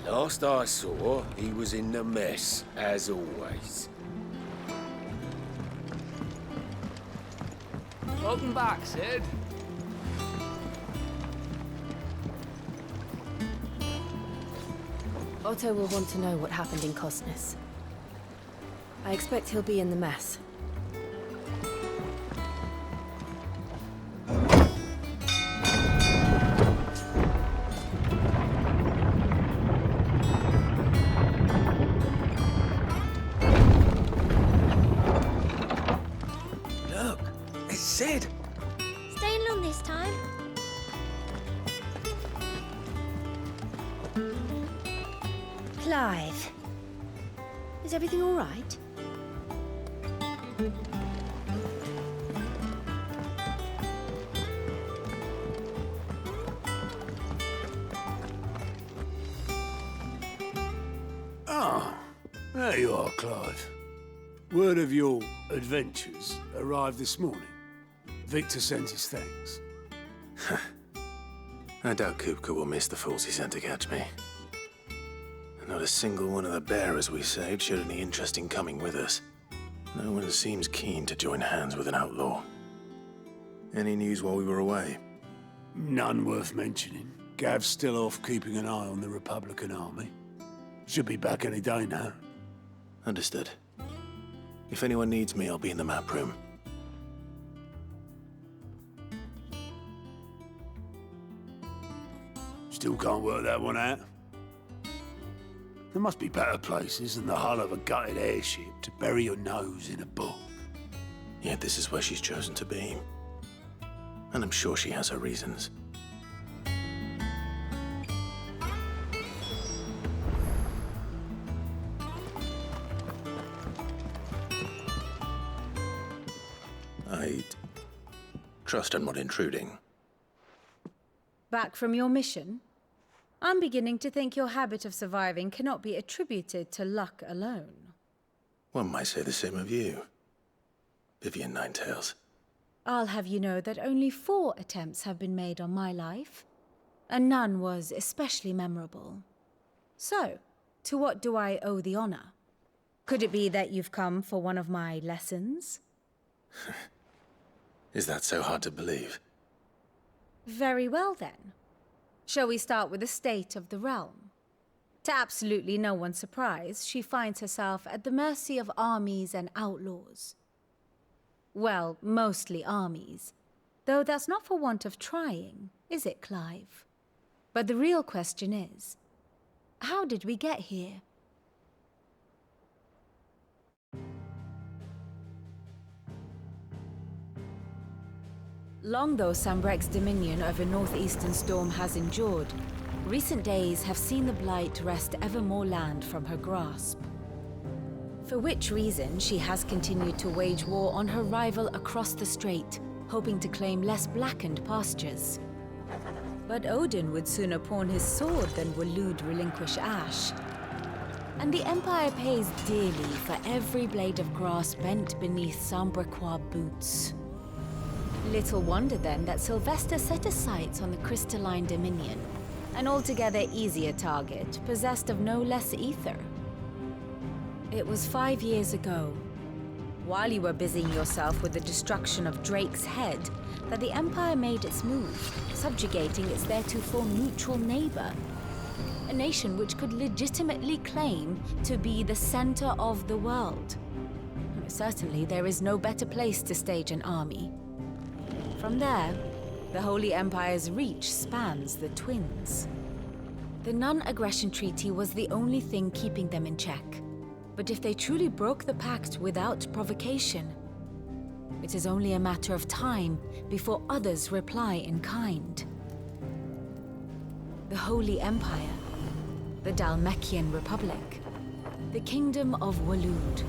Last I saw, he was in the mess, as always. Welcome back, Sid. Otto will want to know what happened in Cosnes. I expect he'll be in the mess. Look, it's Sid. Staying long this time? Clive. Is everything all right? Ah, there you are, Clive. Word of your adventures arrived this morning. Victor sent his thanks. I doubt Kupka will miss the fools he sent to catch me. Not a single one of the bearers we saved showed any interest in coming with us. No one seems keen to join hands with an outlaw. Any news while we were away? None worth mentioning. Gav's still off keeping an eye on the Republican army. Should be back any day now. Understood. If anyone needs me, I'll be in the map room. Still can't work that one out. There must be better places than the hull of a gutted airship to bury your nose in a book. Yet this is where she's chosen to be. And I'm sure she has her reasons. I trust I'm not intruding. Back from your mission? I'm beginning to think your habit of surviving cannot be attributed to luck alone. One might say the same of you, Vivian Ninetails. I'll have you know that only 4 attempts have been made on my life, and none was especially memorable. So, to what do I owe the honor? Could it be that you've come for one of my lessons? Is that so hard to believe? Very well then. Shall we start with the state of the realm? To absolutely no one's surprise, she finds herself at the mercy of armies and outlaws. Well, mostly armies. Though that's not for want of trying, is it, Clive? But the real question is, how did we get here? Long though Sambrek's dominion over northeastern Storm has endured, recent days have seen the Blight wrest ever more land from her grasp. For which reason, she has continued to wage war on her rival across the strait, hoping to claim less blackened pastures. But Odin would sooner pawn his sword than Waloed relinquish Ash. And the Empire pays dearly for every blade of grass bent beneath Sambrequois boots. Little wonder then that Sylvester set his sights on the Crystalline Dominion, an altogether easier target, possessed of no less ether. It was 5 years ago, while you were busying yourself with the destruction of Drake's head, that the Empire made its move, subjugating its theretofore neutral neighbor. A nation which could legitimately claim to be the center of the world. Certainly, there is no better place to stage an army. From there, the Holy Empire's reach spans the Twins. The non-aggression treaty was the only thing keeping them in check. But if they truly broke the pact without provocation, it is only a matter of time before others reply in kind. The Holy Empire, the Dhalmekian Republic, the Kingdom of Waloed,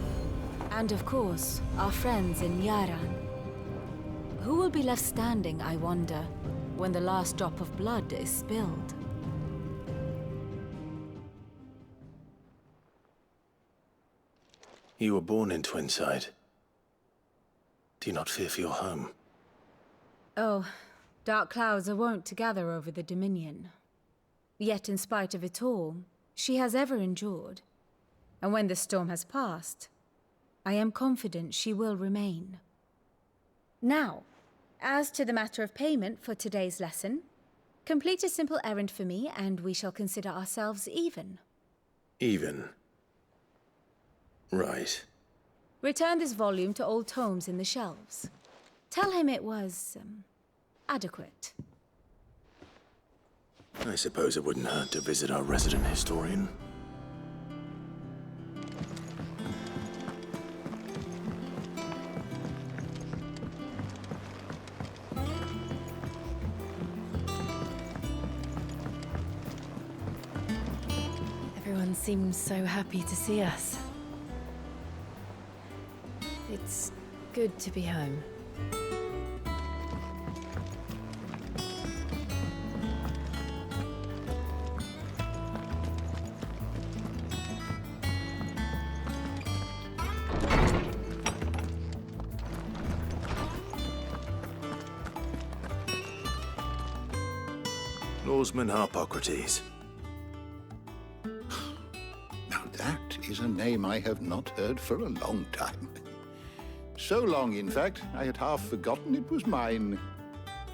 and of course, our friends in Yaran. Who will be left standing, I wonder, when the last drop of blood is spilled? You were born in Twinside. Do you not fear for your home? Oh, dark clouds are wont to gather over the Dominion. Yet in spite of it all, She has ever endured, and when the storm has passed, I am confident she will remain. Now, as to the matter of payment for today's lesson, complete a simple errand for me, and we shall consider ourselves even. Even? Right. Return this volume to old tomes in the shelves. Tell him it was, adequate. I suppose it wouldn't hurt to visit our resident historian. Everyone seems so happy to see us. It's good to be home. Lawsman Harpocrates. Now that is a name I have not heard for a long time. So long, in fact, I had half forgotten it was mine.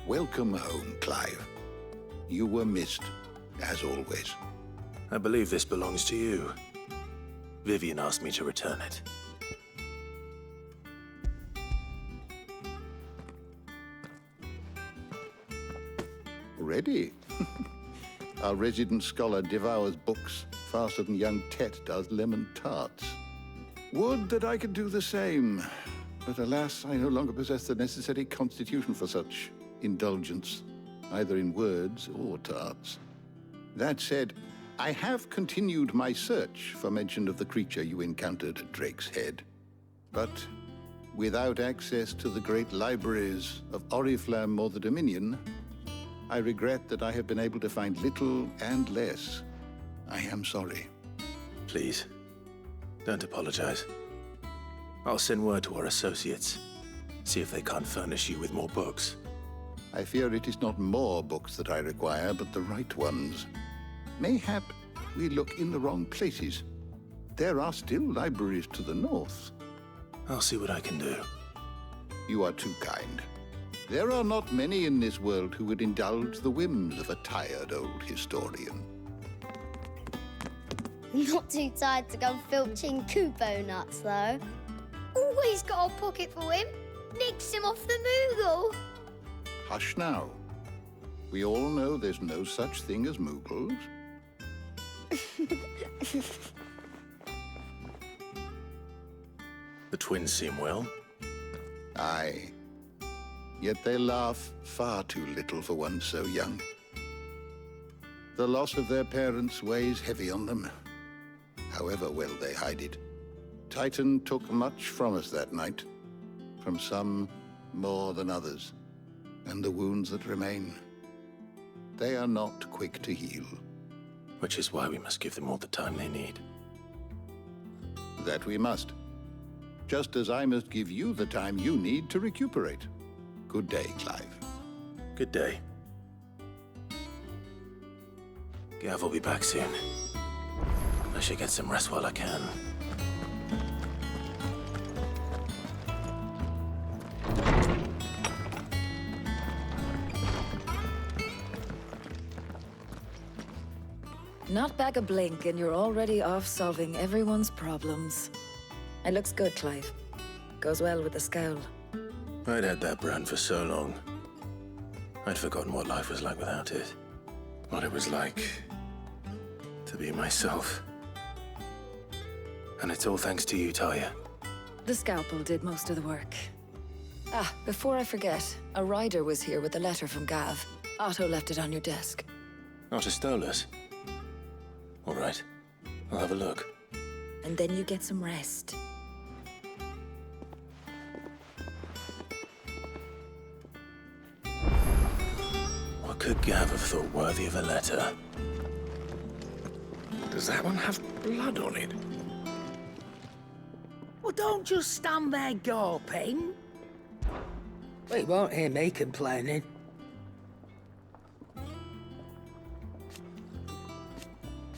Welcome home, Clive. You were missed, as always. I believe this belongs to you. Vivian asked me to return it. Ready? Our resident scholar devours books faster than young Tet does lemon tarts. Would that I could do the same. But alas, I no longer possess the necessary constitution for such indulgence, either in words or tarts. That said, I have continued my search for mention of the creature you encountered at Drake's Head. But without access to the great libraries of Oriflamme or the Dominion, I regret that I have been able to find little and less. I am sorry. Please, don't apologize. I'll send word to our associates. See if they can't furnish you with more books. I fear it is not more books that I require, but the right ones. Mayhap we look in the wrong places. There are still libraries to the north. I'll see what I can do. You are too kind. There are not many in this world who would indulge the whims of a tired old historian. Not too tired to go filching Kupo nuts, though. Always got a pocket for him. Nicks him off the Moogle. Hush now. We all know there's no such thing as Moogles. The twins seem well. Aye. Yet they laugh far too little for one so young. The loss of their parents weighs heavy on them, however well they hide it. Titan took much from us that night, from some more than others, and the wounds that remain, they are not quick to heal. Which is why we must give them all the time they need. That we must. Just as I must give you the time you need to recuperate. Good day, Clive. Good day. Gav will be back soon. I should get some rest while I can. Not back a blink and you're already off solving everyone's problems. It looks good, Clive. Goes well with the scowl. I'd had that brand for so long. I'd forgotten what life was like without it. What it was like to be myself. And it's all thanks to you, Talia. The scalpel did most of the work. Ah, before I forget, a rider was here with a letter from Gav. Otto left it on your desk. Otto stole us. All right, I'll have a look. And then you get some rest. What could Gav have thought worthy of a letter? Does that one have blood on it? Well, don't just stand there gawping. Well, you won't hear me complaining.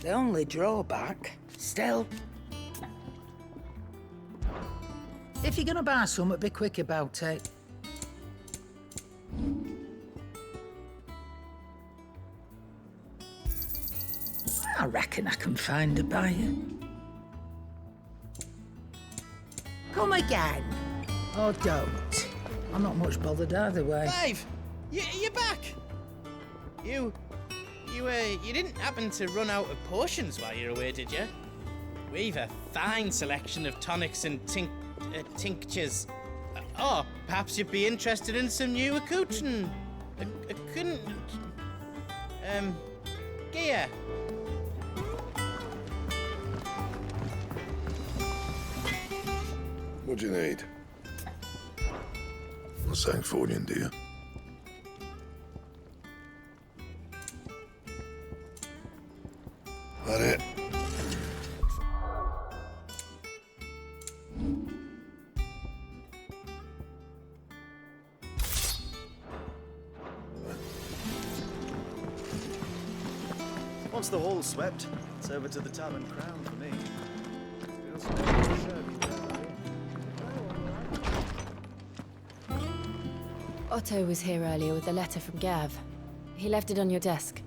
The only drawback, still. If you're gonna buy something, be quick about it. I reckon I can find a buyer. Come again. Or don't. I'm not much bothered either way. Clive! You're back! You didn't happen to run out of potions while you're away, did you? We've a fine selection of tonics and tinctures. Oh, perhaps you'd be interested in some new accoutrement. Gear. What do you need? A Sanktfordian, do you? That it? Once the hall's swept, it's over to the Tavern Crown for me. Otto was here earlier with a letter from Gav. He left it on your desk.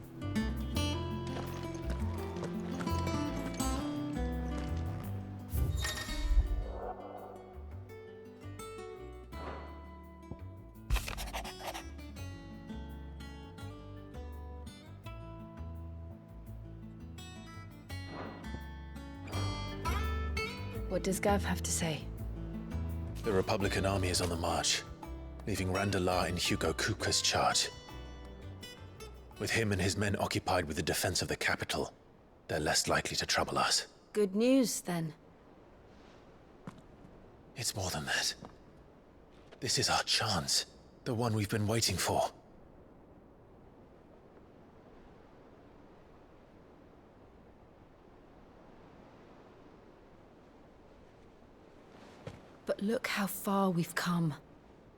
What does Gav have to say? The Republican army is on the march, leaving Randalar in Hugo Kupka's charge. With him and his men occupied with the defense of the capital, they're less likely to trouble us. Good news, then. It's more than that. This is our chance, the one we've been waiting for. But look how far we've come.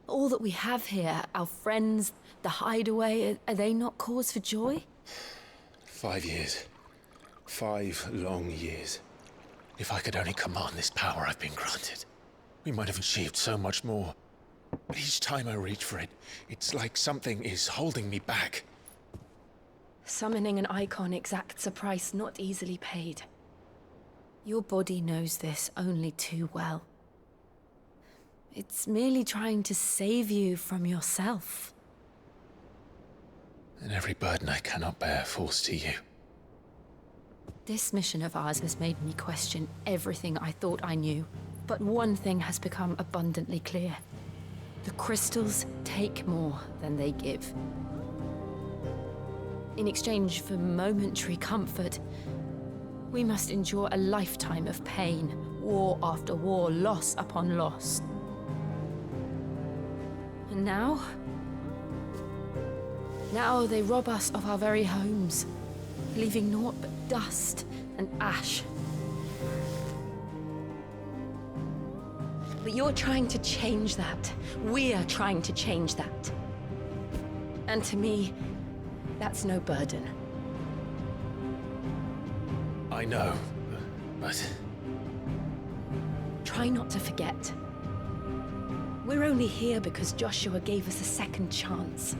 All that we have here, our friends, the hideaway, are they not cause for joy? 5 years. 5 long years. If I could only command this power I've been granted, we might have achieved so much more. But each time I reach for it, it's like something is holding me back. Summoning an icon exacts a price not easily paid. Your body knows this only too well. It's merely trying to save you from yourself. And every burden I cannot bear falls to you. This mission of ours has made me question everything I thought I knew. But one thing has become abundantly clear. The crystals take more than they give. In exchange for momentary comfort, we must endure a lifetime of pain, war after war, loss upon loss. And now they rob us of our very homes, leaving naught but dust and ash. But you're trying to change that. We're trying to change that. And to me, that's no burden. I know, but... Try not to forget. We're only here because Joshua gave us a second chance.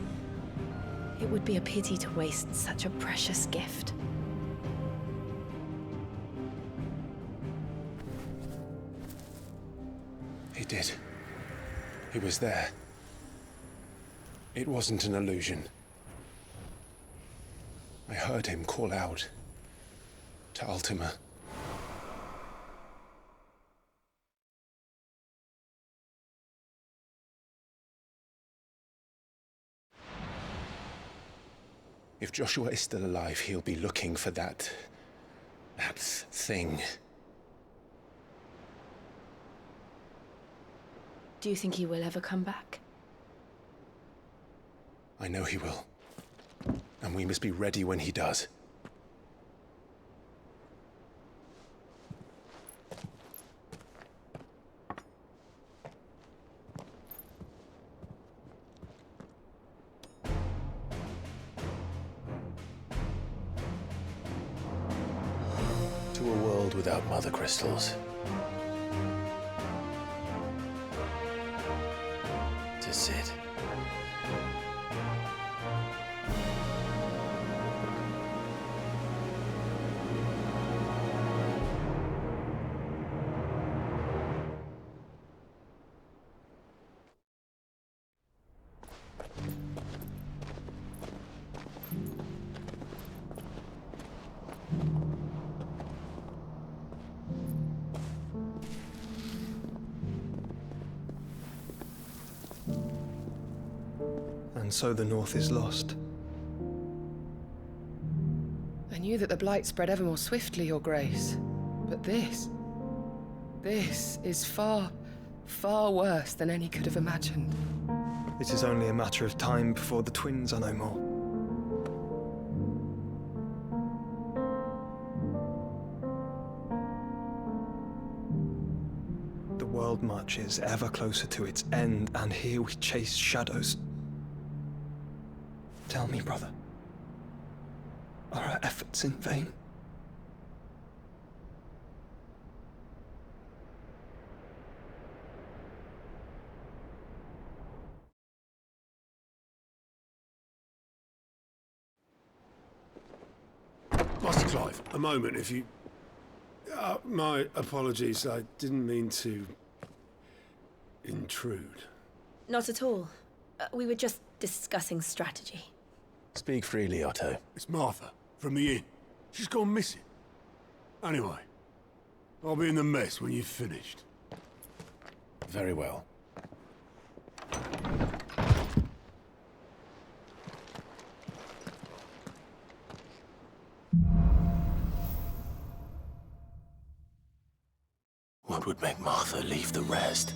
It would be a pity to waste such a precious gift. He did. He was there. It wasn't an illusion. I heard him call out to Ultima. If Joshua is still alive, he'll be looking for that thing. Do you think he will ever come back? I know he will. And we must be ready when he does. to a world without mother crystals. To sit. And so the North is lost. I knew that the Blight spread ever more swiftly, Your Grace. But this is far, far worse than any could have imagined. It is only a matter of time before the twins are no more. The world marches ever closer to its end, and here we chase shadows. Tell me, brother, are our efforts in vain? Master Clive, a moment, if you... my apologies, I didn't mean to... intrude. Not at all. We were just discussing strategy. Speak freely, Otto. It's Martha, from the inn. She's gone missing. Anyway, I'll be in the mess when you've finished. Very well. What would make Martha leave the rest?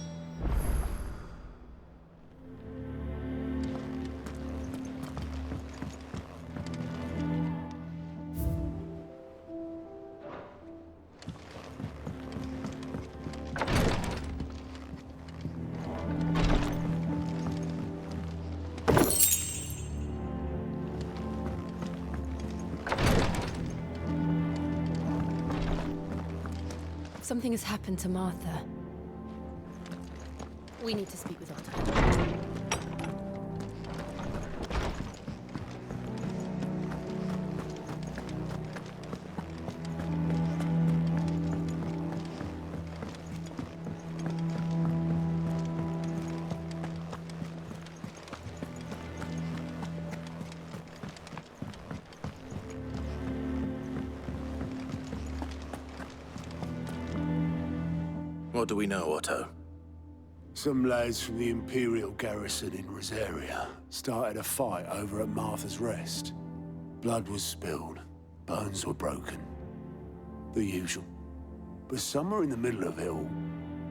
Something has happened to Martha. We need to speak with Otto. What do we know, Otto? Some lads from the Imperial garrison in Rosaria started a fight over at Martha's Rest. Blood was spilled, bones were broken. The usual. But somewhere in the middle of it all,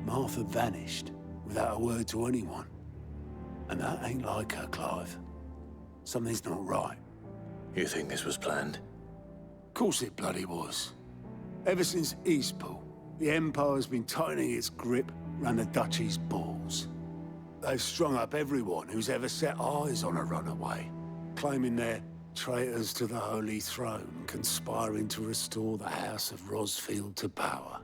Martha vanished without a word to anyone. And that ain't like her, Clive. Something's not right. You think this was planned? Of course it bloody was. Ever since Eastpool, the Empire's been tightening its grip round the Duchy's balls. They've strung up everyone who's ever set eyes on a runaway, claiming they're traitors to the Holy Throne, conspiring to restore the House of Rosfield to power.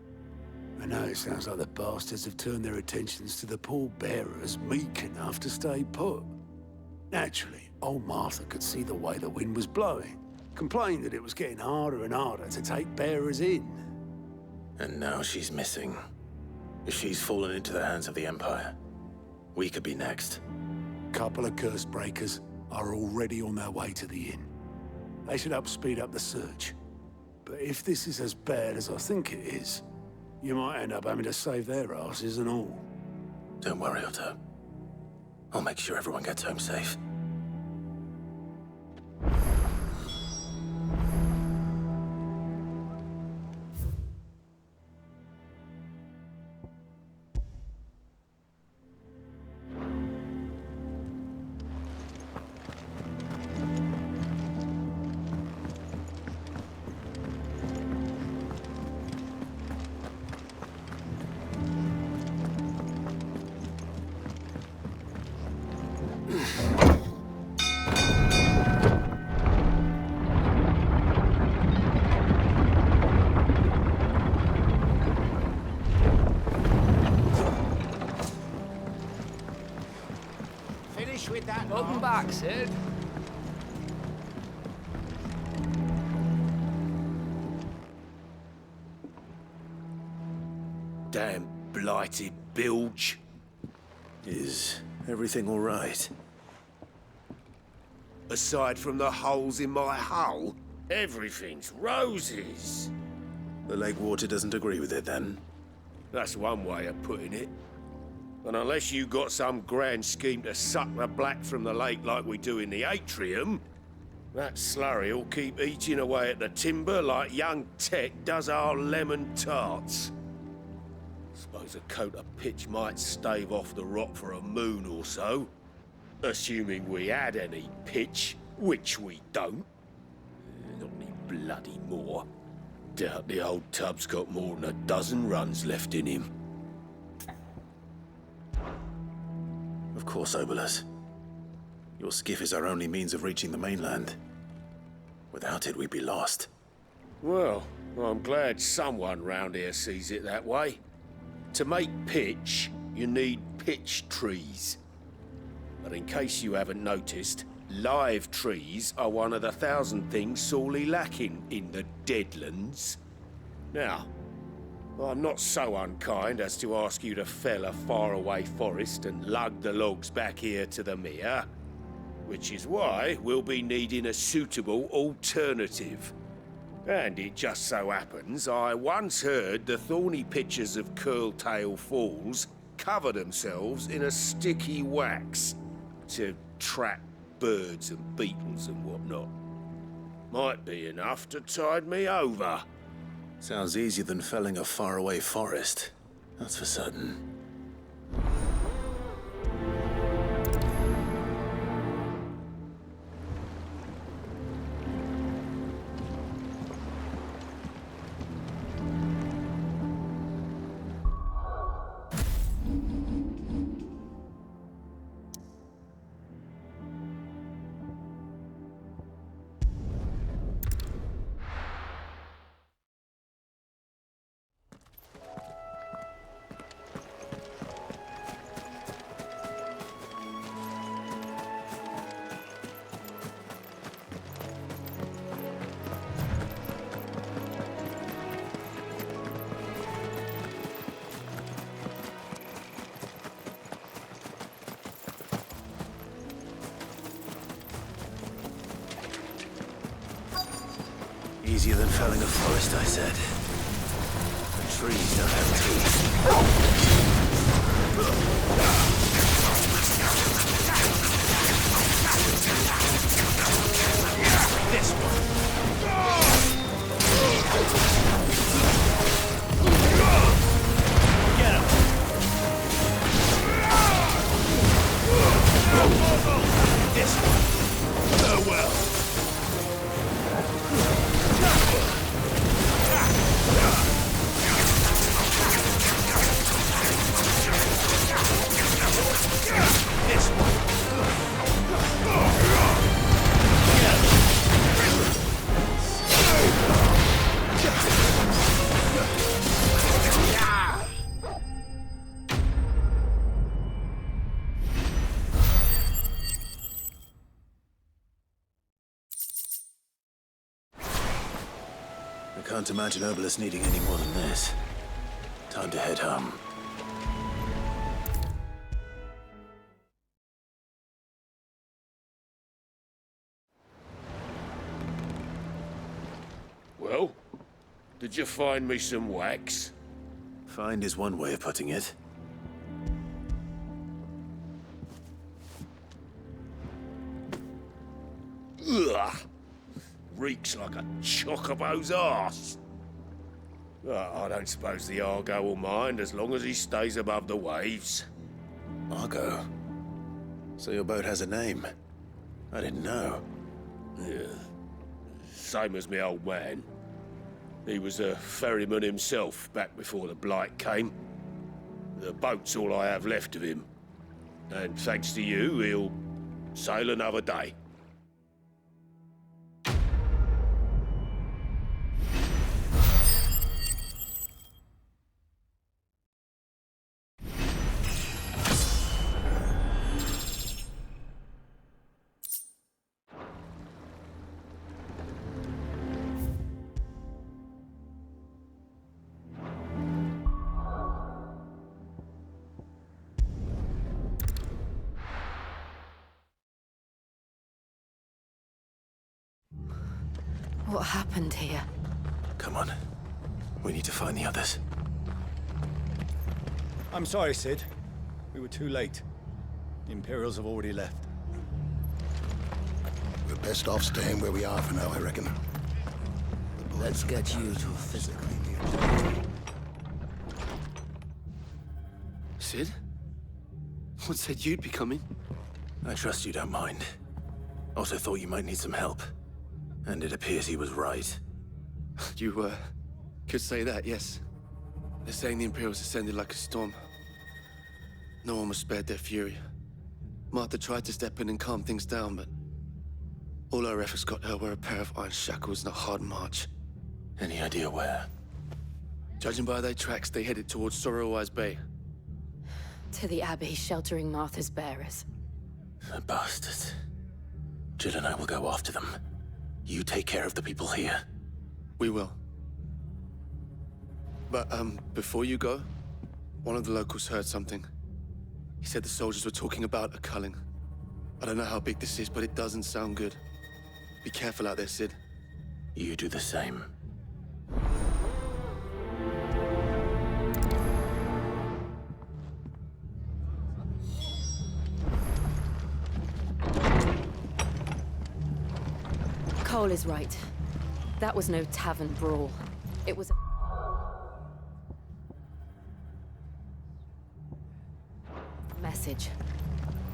And now it sounds like the bastards have turned their attentions to the pallbearers meek enough to stay put. Naturally, old Martha could see the way the wind was blowing, complained that it was getting harder and harder to take bearers in. And now she's missing. If she's fallen into the hands of the Empire, we could be next. Couple of curse breakers are already on their way to the inn. They should help speed up the search. But if this is as bad as I think it is, you might end up having to save their asses and all. Don't worry, Otto. I'll make sure everyone gets home safe. said. Damn blighted bilge. Is everything all right? Aside from the holes in my hull, everything's roses. The lake water doesn't agree with it, then? That's one way of putting it. And unless you got some grand scheme to suck the black from the lake like we do in the atrium, that slurry will keep eating away at the timber like young Tech does our lemon tarts. Suppose a coat of pitch might stave off the rock for a moon or so. Assuming we had any pitch, which we don't. Not any bloody more. Doubt the old tub's got more than a dozen runs left in him. Of course, Obolus. Your skiff is our only means of reaching the mainland. Without it, we'd be lost. Well, I'm glad someone round here sees it that way. To make pitch, you need pitch trees. But in case you haven't noticed, live trees are one of the 1,000 things sorely lacking in the Deadlands. Now, I'm not so unkind as to ask you to fell a faraway forest and lug the logs back here to the mere, which is why we'll be needing a suitable alternative. And it just so happens I once heard the thorny pitchers of Curltail Falls cover themselves in a sticky wax to trap birds and beetles and whatnot. Might be enough to tide me over. Sounds easier than felling a faraway forest. That's for certain. Easier than felling a forest, I said. The trees don't have teeth. This one. Get him. This one. Farewell. This one. I can't imagine Obolus needing any more than this. Time to head home. Well, did you find me some wax? Find is one way of putting it. Ugh! Reeks like a chocobo's arse. I don't suppose the Argo will mind as long as he stays above the waves. Argo? So your boat has a name? I didn't know. Yeah. Same as my old man. He was a ferryman himself back before the blight came. The boat's all I have left of him. And thanks to you, he'll sail another day. What happened here? Come on. We need to find the others. I'm sorry, Sid. We were too late. The Imperials have already left. We're best off staying where we are for now, I reckon. Let's get you to a physical. Sid? What said you'd be coming? I trust you don't mind. Also thought you might need some help. And it appears he was right. You, could say that, yes. They're saying the Imperials ascended like a storm. No one was spared their fury. Martha tried to step in and calm things down, but all our efforts got her were a pair of iron shackles and a hard march. Any idea where? Judging by their tracks, they headed towards Sorrowwise Bay. To the Abbey, sheltering Martha's bearers. The bastards. Jill and I will go after them. You take care of the people here. We will. But, before you go, one of the locals heard something. He said the soldiers were talking about a culling. I don't know how big this is, but it doesn't sound good. Be careful out there, Sid. You do the same. Cole is right. That was no tavern brawl. It was a message.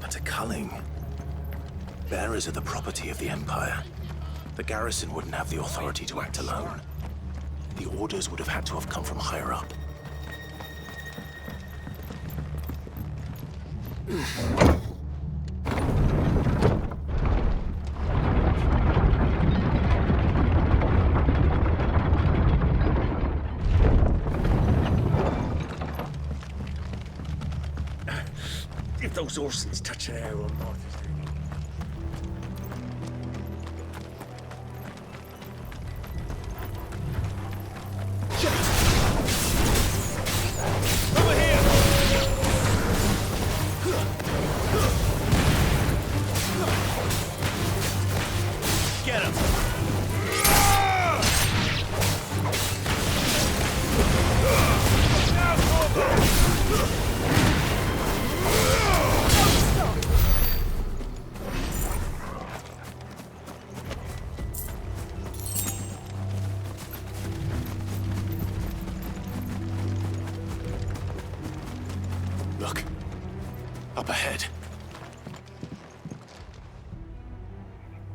But a culling. Bearers are the property of the Empire. The garrison wouldn't have the authority to act alone. The orders would have had to have come from higher up. If those horses touch an arrow on Martha's Look. Up ahead.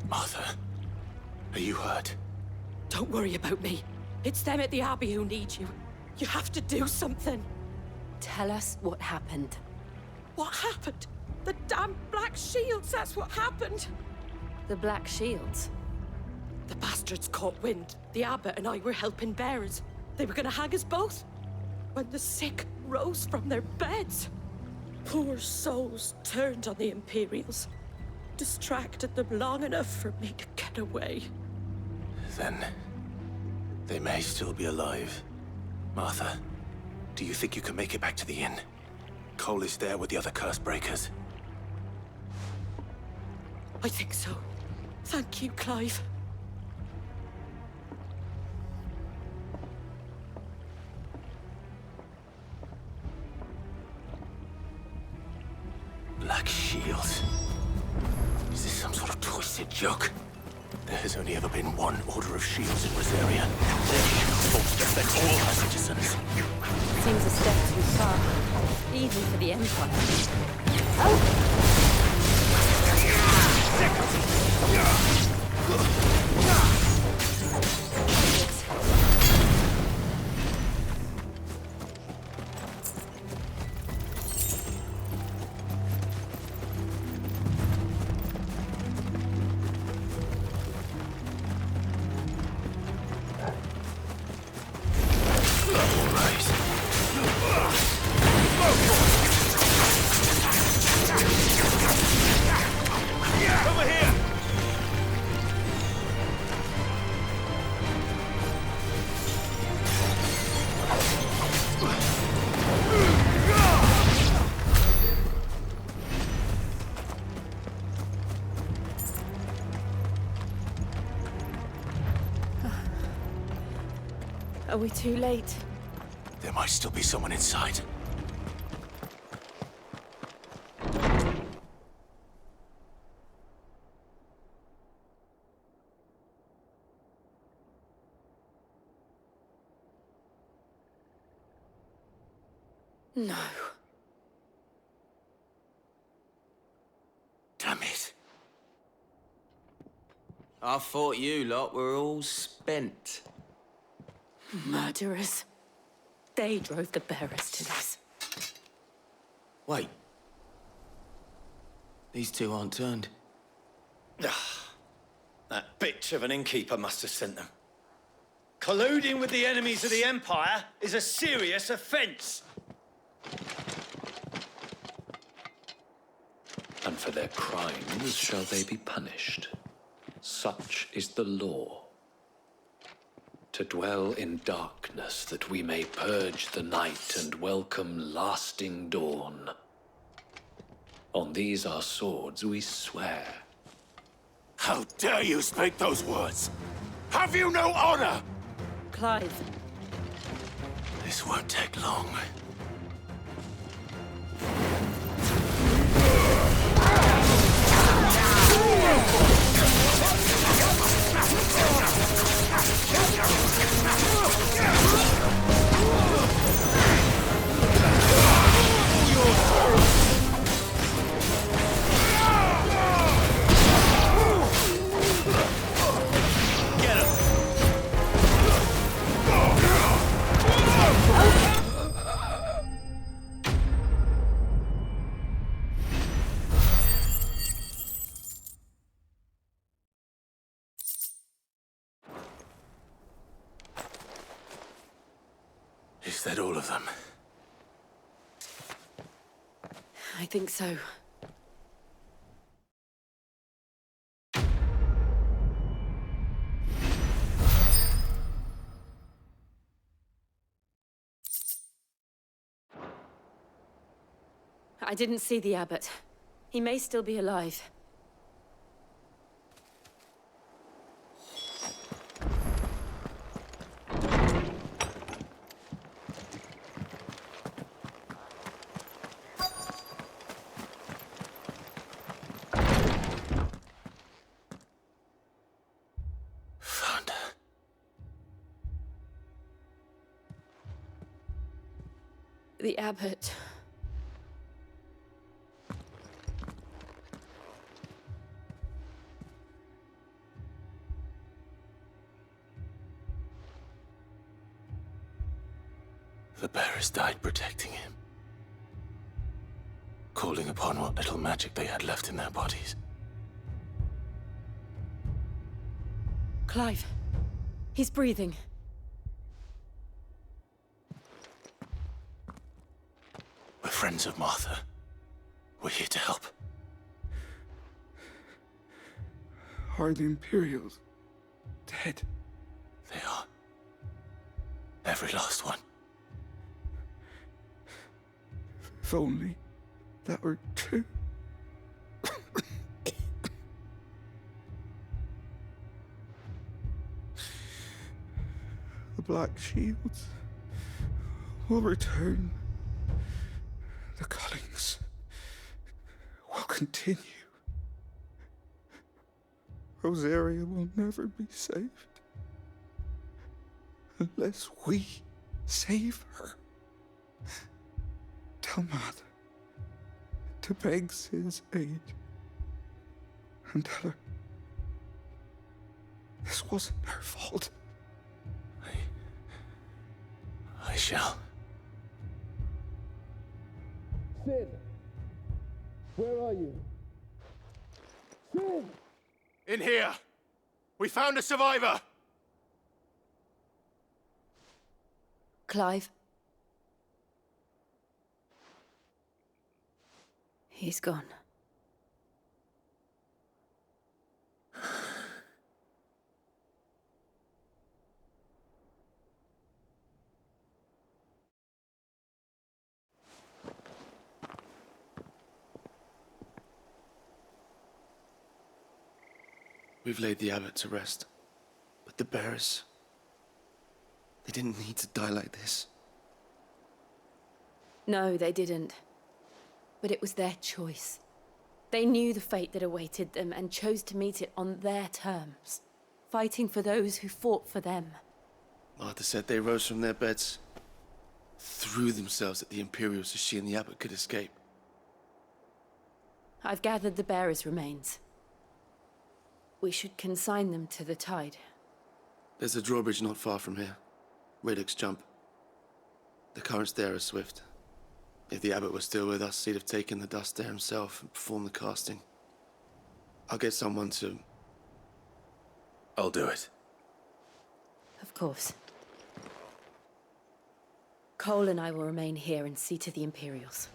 Martha, are you hurt? Don't worry about me. It's them at the Abbey who need you. You have to do something. Tell us what happened. What happened? The damn Black Shields, that's what happened. The Black Shields? The bastards caught wind. The abbot and I were helping bearers. They were gonna hang us both. When the sick rose from their beds. Poor souls turned on the Imperials. Distracted them long enough for me to get away. Then, they may still be alive. Martha, do you think you can make it back to the inn? Cole is there with the other curse breakers. I think so. Thank you, Clive. Black Shields. Is this some sort of twisted joke? There has only ever been one Order of Shields in Rosaria. They forced to affect all our citizens. Seems a step too far, even for the Empire. Are we too late? There might still be someone inside. No. Damn it. I thought you lot were all spent. Murderers. They drove the bearers to this. Wait. These two aren't turned. That bitch of an innkeeper must have sent them. Colluding with the enemies of the Empire is a serious offence. And for their crimes shall they be punished. Such is the law. To dwell in darkness that we may purge the night and welcome lasting dawn. On these our swords we swear. How dare you speak those words? Have you no honor? Clive. This won't take long. Is that all of them? I think so. I didn't see the abbot. He may still be alive. The abbot. The bearers died protecting him. Calling upon what little magic they had left in their bodies. Clive. He's breathing. We're friends of Martha. We're here to help. Are the Imperials dead? They are. Every last one. If only that were true. The Black Shields will return. The cullings will continue. Rosaria will never be saved unless we save her. Tell Mother to beg Sid's aid and tell her this wasn't her fault. I shall. Sid, where are you? Sid! In here! We found a survivor! Clive. He's gone. We've laid the abbot to rest, but the bearers, they didn't need to die like this. No, they didn't. But it was their choice. They knew the fate that awaited them and chose to meet it on their terms, fighting for those who fought for them. Martha said they rose from their beds, threw themselves at the Imperials so she and the Abbot could escape. I've gathered the bearers' remains. We should consign them to the tide. There's a drawbridge not far from here. Radix jump. The currents there are swift. If the Abbot was still with us, he'd have taken the dust there himself and performed the casting. I'll get someone to... I'll do it. Of course. Cole and I will remain here and see to the Imperials.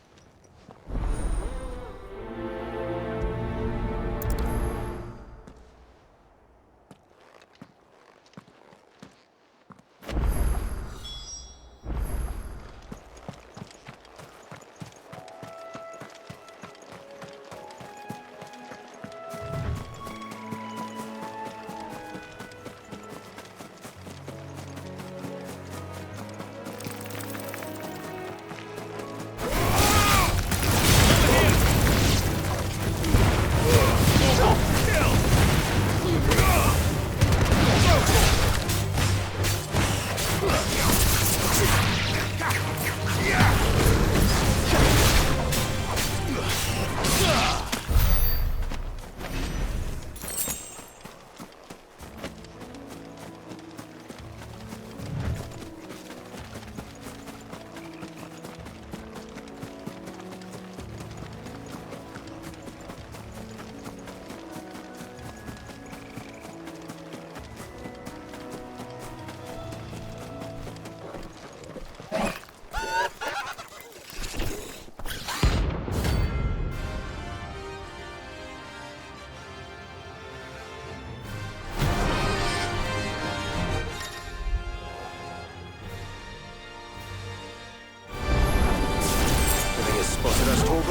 What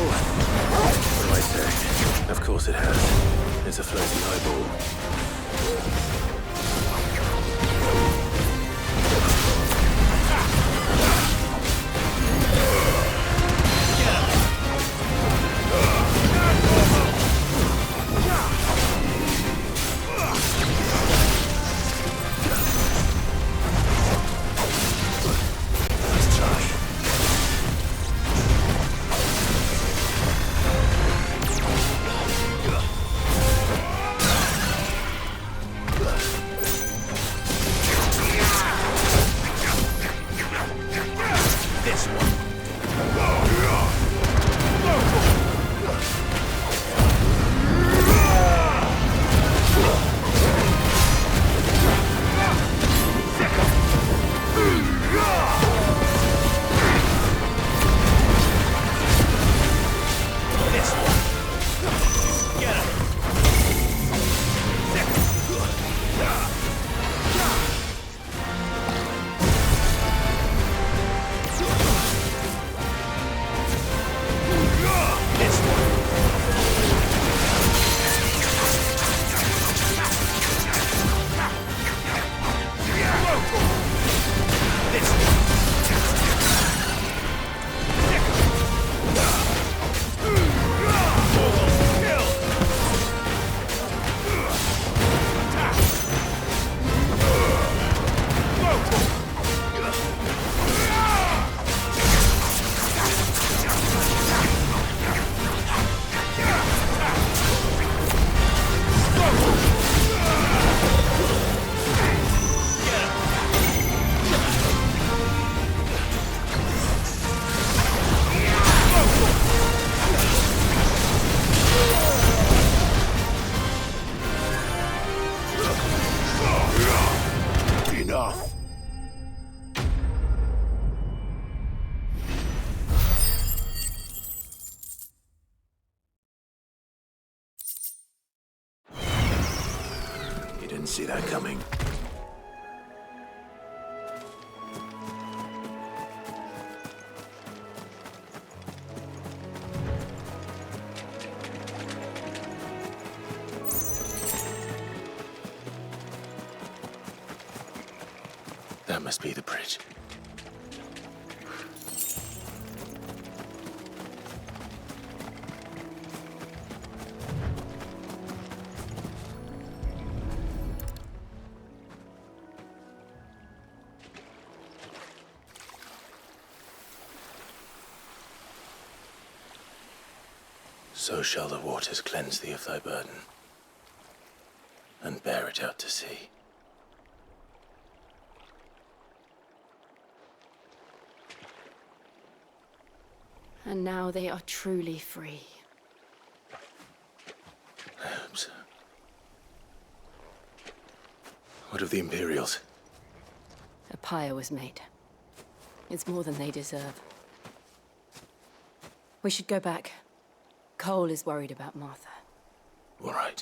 do I say? Of course it has. It's a floating eyeball. Didn't see that coming. That must be the bridge. So shall the waters cleanse thee of thy burden, and bear it out to sea. And now they are truly free. I hope so. What of the Imperials? A pyre was made. It's more than they deserve. We should go back. Cole is worried about Martha. All right.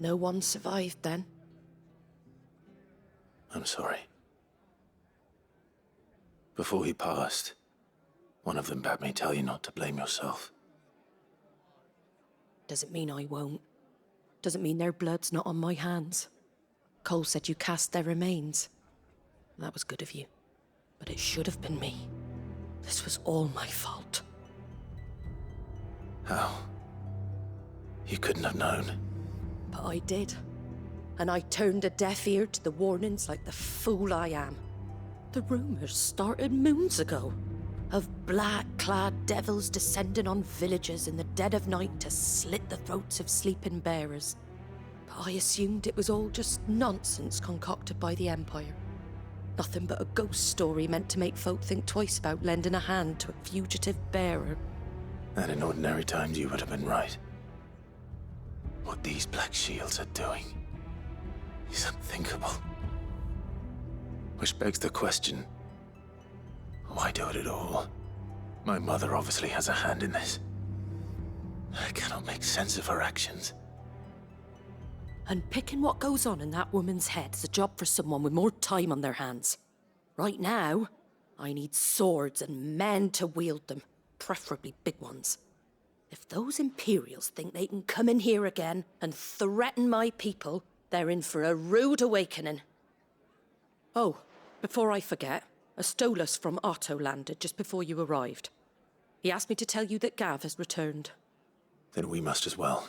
No one survived then? I'm sorry. Before he passed, one of them bade me tell you not to blame yourself. Doesn't mean I won't. Doesn't mean their blood's not on my hands. Cole said you cast their remains. That was good of you. But it should have been me. This was all my fault. How? You couldn't have known. But I did. And I turned a deaf ear to the warnings like the fool I am. The rumors started moons ago. Of black-clad devils descending on villages in the dead of night to slit the throats of sleeping bearers. But I assumed it was all just nonsense concocted by the Empire. Nothing but a ghost story meant to make folk think twice about lending a hand to a fugitive bearer. And in ordinary times you would have been right. What these Black Shields are doing is unthinkable. Which begs the question, why do it at all? My mother obviously has a hand in this. I cannot make sense of her actions. Unpicking what goes on in that woman's head is a job for someone with more time on their hands. Right now, I need swords and men to wield them, preferably big ones. If those Imperials think they can come in here again and threaten my people, they're in for a rude awakening. Oh, before I forget, a Stolas from Otto landed just before you arrived. He asked me to tell you that Gav has returned. Then we must as well.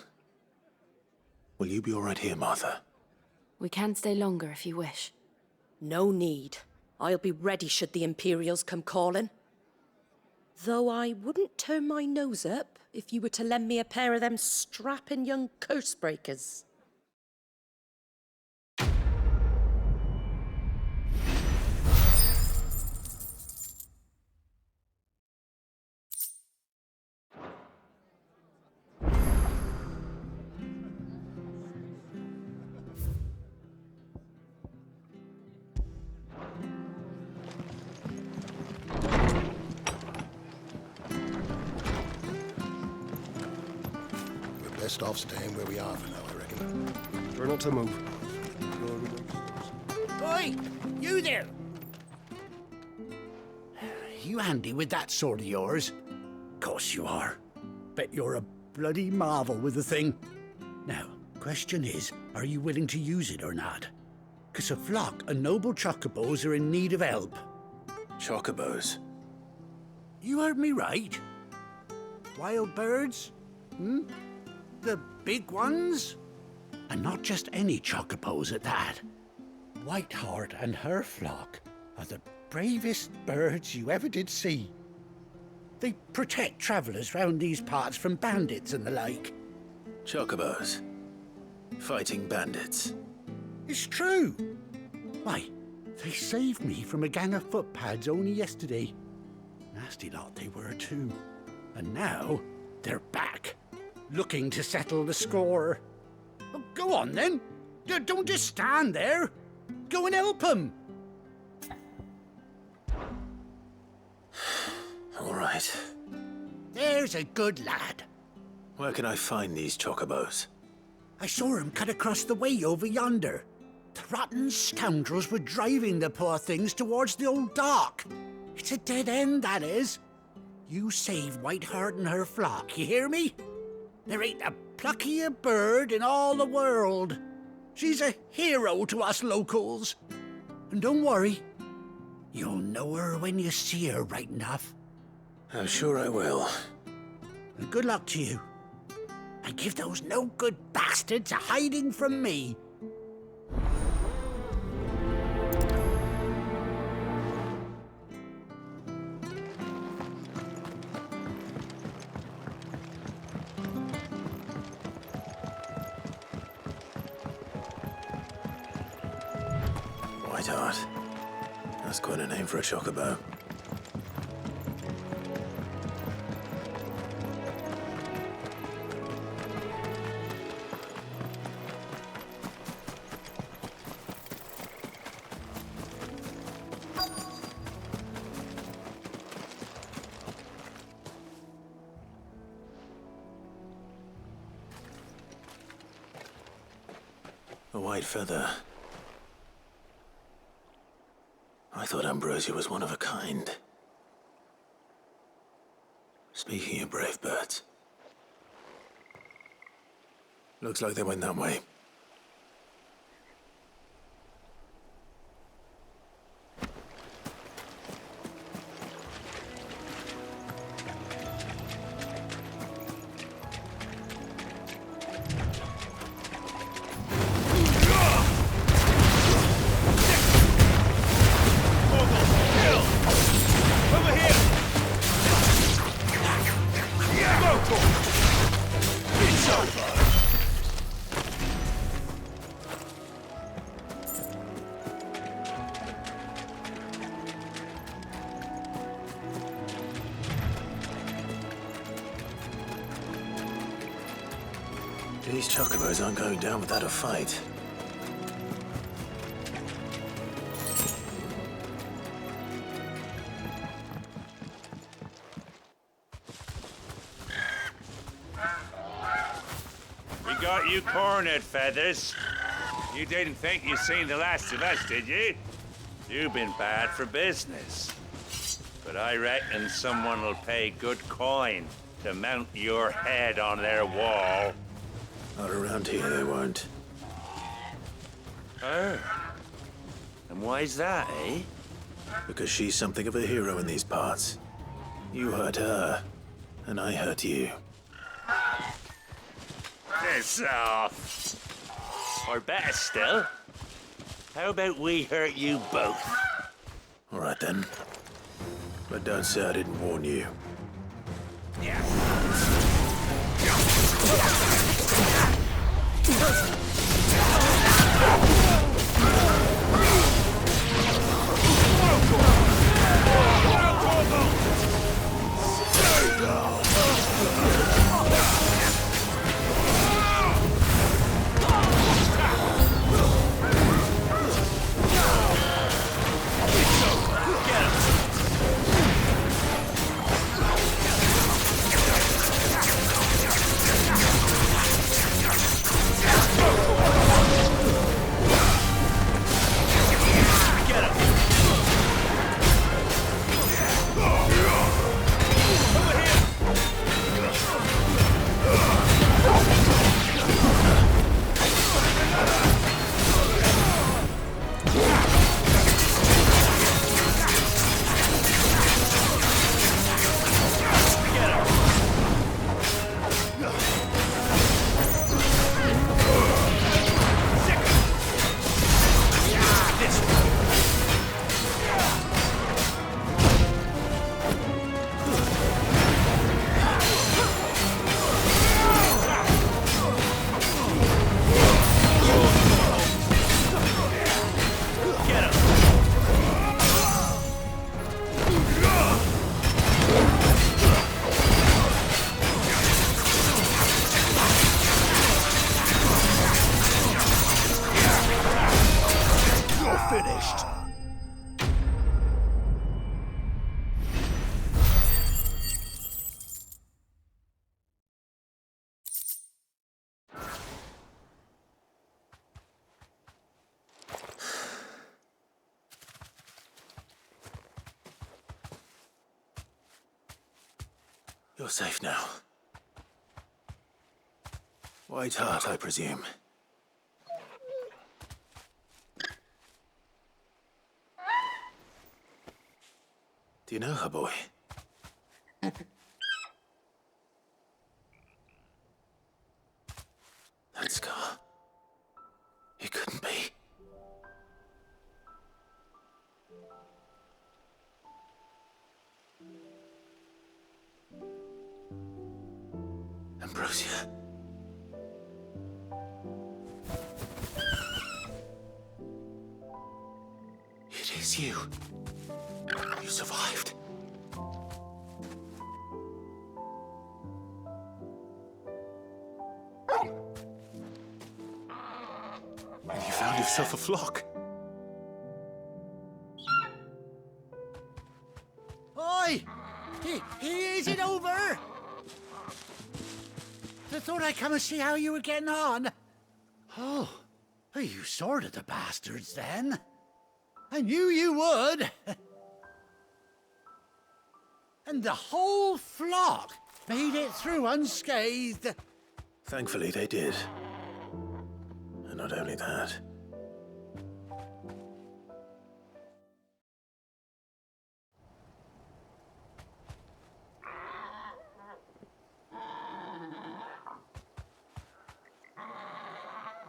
Will you be all right here, Martha? We can stay longer if you wish. No need. I'll be ready should the Imperials come calling. Though I wouldn't turn my nose up if you were to lend me a pair of them strapping young curse breakers. Best off staying where we are for now, I reckon. Try not to move. Oi! You there! You handy with that sword of yours? Course you are. Bet you're a bloody marvel with the thing. Now, question is, are you willing to use it or not? 'Cause a flock of noble chocobos are in need of help. Chocobos? You heard me right. Wild birds? Hmm? The big ones? And not just any chocobos at that. Whiteheart and her flock are the bravest birds you ever did see. They protect travellers round these parts from bandits and the like. Chocobos? Fighting bandits? It's true. Why, they saved me from a gang of footpads only yesterday. Nasty lot they were too. And now they're back, looking to settle the score. Oh, go on then. Don't just stand there. Go and help them. All right. There's a good lad. Where can I find these chocobos? I saw him cut across the way over yonder. rotten scoundrels were driving the poor things towards the old dock. It's a dead end, that is. You save Whiteheart and her flock, you hear me? There ain't a pluckier bird in all the world. She's a hero to us locals. And don't worry, you'll know her when you see her right enough. I'm sure I will. And good luck to you. And give those no-good bastards a hiding from me. Whiteheart. That's quite a name for a chocobo. A white feather. I thought Ambrosia was one of a kind. Speaking of brave birds. Looks like they went that way. These chocobos aren't going down without a fight. We got you cornered, Feathers. You didn't think you'd seen the last of us, did you? You've been bad for business. But I reckon someone will pay good coin to mount your head on their wall. Not around here, they won't. Oh. And why's that, eh? Because she's something of a hero in these parts. You hurt her, and I hurt you. Piss off. Or better still, how about we hurt you both? All right then. But don't say I didn't warn you. Yeah. You're safe now. White Hart, I presume. Do you know her, boy? That scar. It couldn't be. Ambrosia. It is you. You survived. And you found yourself a flock. Oi! Is it over? I thought I'd come and see how you were getting on. Oh, you sorted the bastards then. I knew you would. And the whole flock made it through unscathed. Thankfully, they did. And not only that.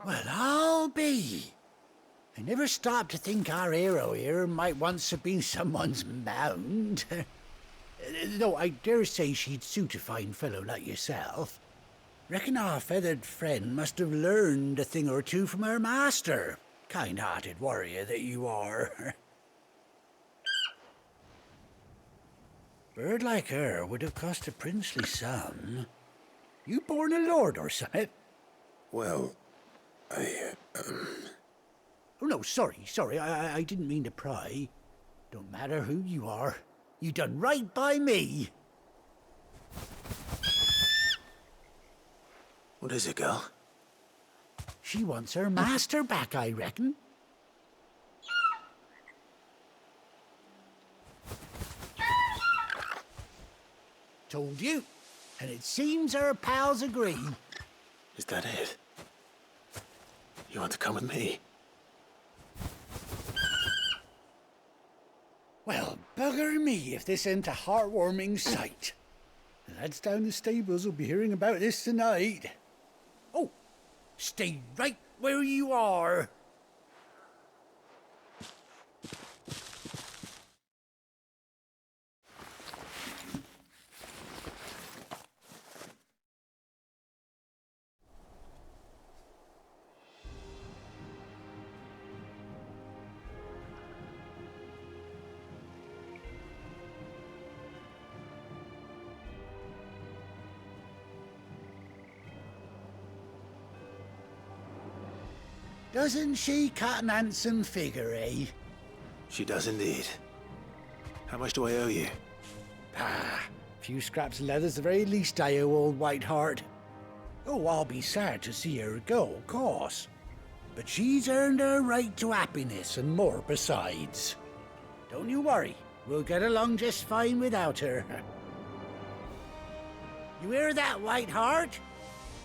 Well, I'll be. I never stopped to think our hero here might once have been someone's mount. Though I dare say she'd suit a fine fellow like yourself. Reckon our feathered friend must have learned a thing or two from her master. Kind-hearted warrior that you are. Bird like her would have cost a princely sum. You born a lord or something? Well, Oh, no, sorry. I didn't mean to pry. Don't matter who you are. You done right by me. What is it, girl? She wants her master back, I reckon. Told you. And it seems her pals agree. Is that it? You want to come with me? Well, bugger me if this ain't a heartwarming sight. The lads down the stables will be hearing about this tonight. Oh, stay right where you are. Doesn't she cut an handsome figure, eh? She does indeed. How much do I owe you? A few scraps of leather's the very least I owe old White Hart. Oh, I'll be sad to see her go, of course. But she's earned her right to happiness and more besides. Don't you worry, we'll get along just fine without her. You hear that, White Hart?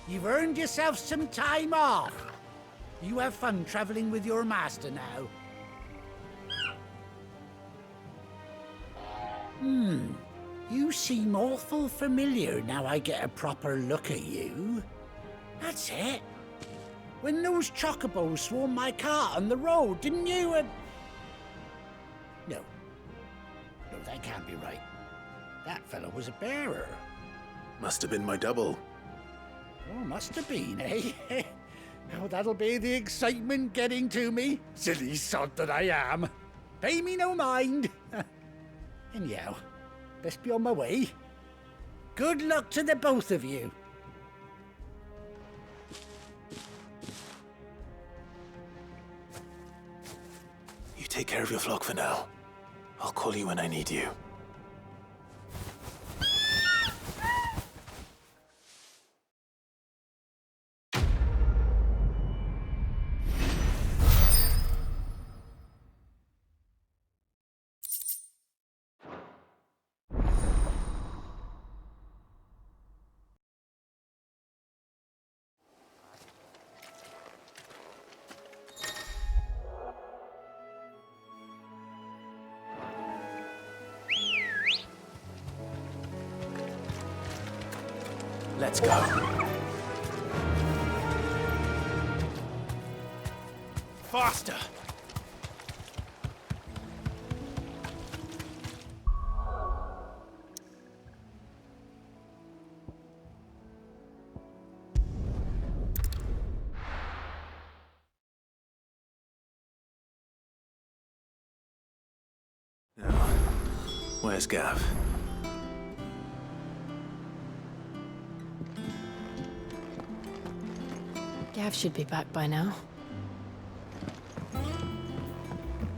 You've earned yourself some time off. You have fun traveling with your master now. You seem awful familiar now I get a proper look at you. That's it. When those chocobos swarmed my cart on the road, didn't you? No, that can't be right. That fellow was a bearer. Must have been my double. Oh, must have been, eh? Oh, that'll be the excitement getting to me. Silly sod that I am. Pay me no mind. Anyhow, best be on my way. Good luck to the both of you. You take care of your flock for now. I'll call you when I need you. Let's go. Faster! Where's Gav? Gav should be back by now.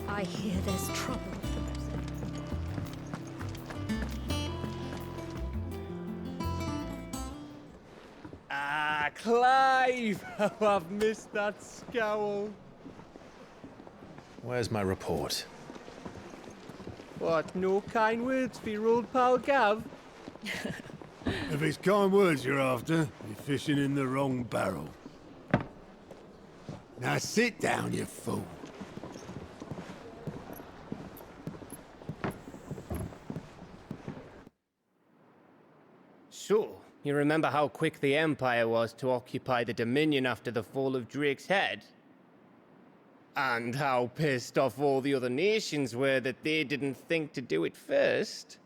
I hear there's trouble. Ah, Clive! Oh, I've missed that scowl. Where's my report? What, no kind words for your old pal Gav? If it's kind words you're after, you're fishing in the wrong barrel. Now sit down, you fool. So, you remember how quick the Empire was to occupy the Dominion after the fall of Drake's head? And how pissed off all the other nations were that they didn't think to do it first?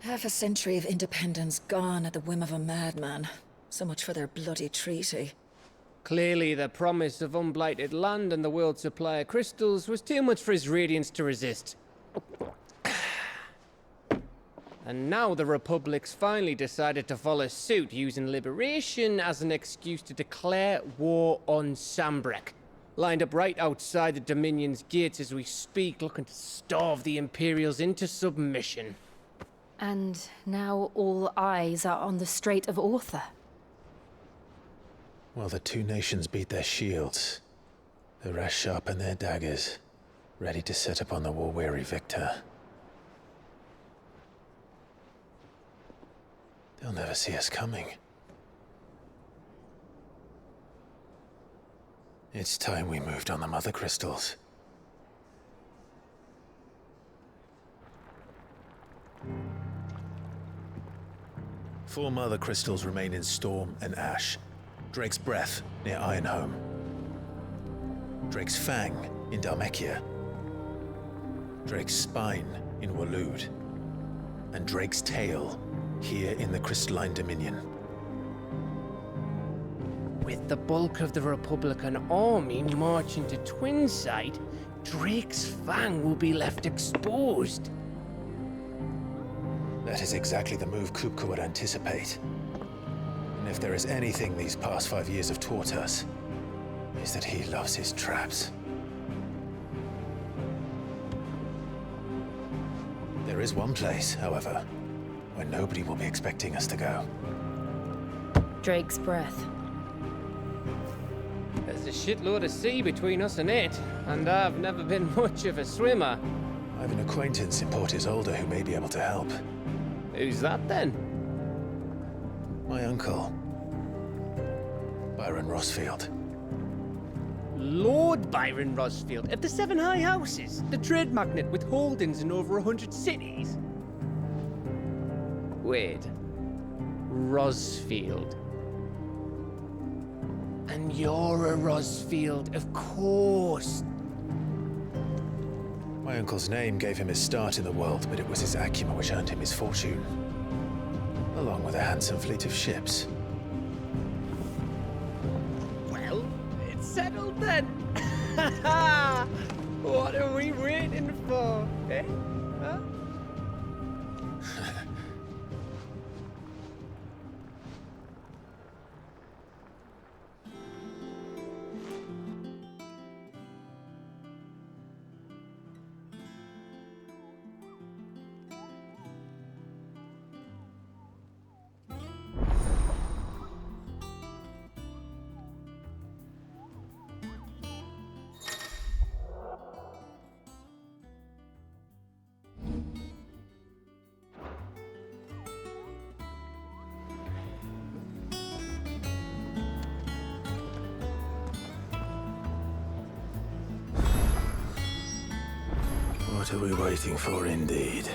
Half a century of independence gone at the whim of a madman. So much for their bloody treaty. Clearly, the promise of unblighted land and the world's supply of crystals was too much for his radiance to resist. And now the Republic's finally decided to follow suit, using liberation as an excuse to declare war on Sambrek. Lined up right outside the Dominion's gates as we speak, looking to starve the Imperials into submission. And now all eyes are on the Strait of Author. Well, the two nations beat their shields. The rest sharpen their daggers, ready to set upon the war-weary victor. They'll never see us coming. It's time we moved on the Mother Crystals. Four Mother Crystals remain in Storm and Ash. Drake's Breath near Ironhome. Drake's Fang in Dhalmekia. Drake's Spine in Waloed. And Drake's Tail here in the Crystalline Dominion. With the bulk of the Republican army marching to Twinside, Drake's Fang will be left exposed. That is exactly the move Kupka would anticipate. And if there is anything these past 5 years have taught us, is that he loves his traps. There is one place, however, where nobody will be expecting us to go. Drake's Breath. There's a shitload of sea between us and it, and I've never been much of a swimmer. I have an acquaintance in Port Isolde who may be able to help. Who's that then? My uncle, Byron Rosfield. Lord Byron Rosfield of the Seven High Houses, the trade magnate with holdings in over 100 cities. Wait, Rosfield. And you're a Rosfield, of course. My uncle's name gave him his start in the world, but it was his acumen which earned him his fortune. Along with a handsome fleet of ships. Well, it's settled then. What are we waiting for, eh? Huh? What are we waiting for, indeed?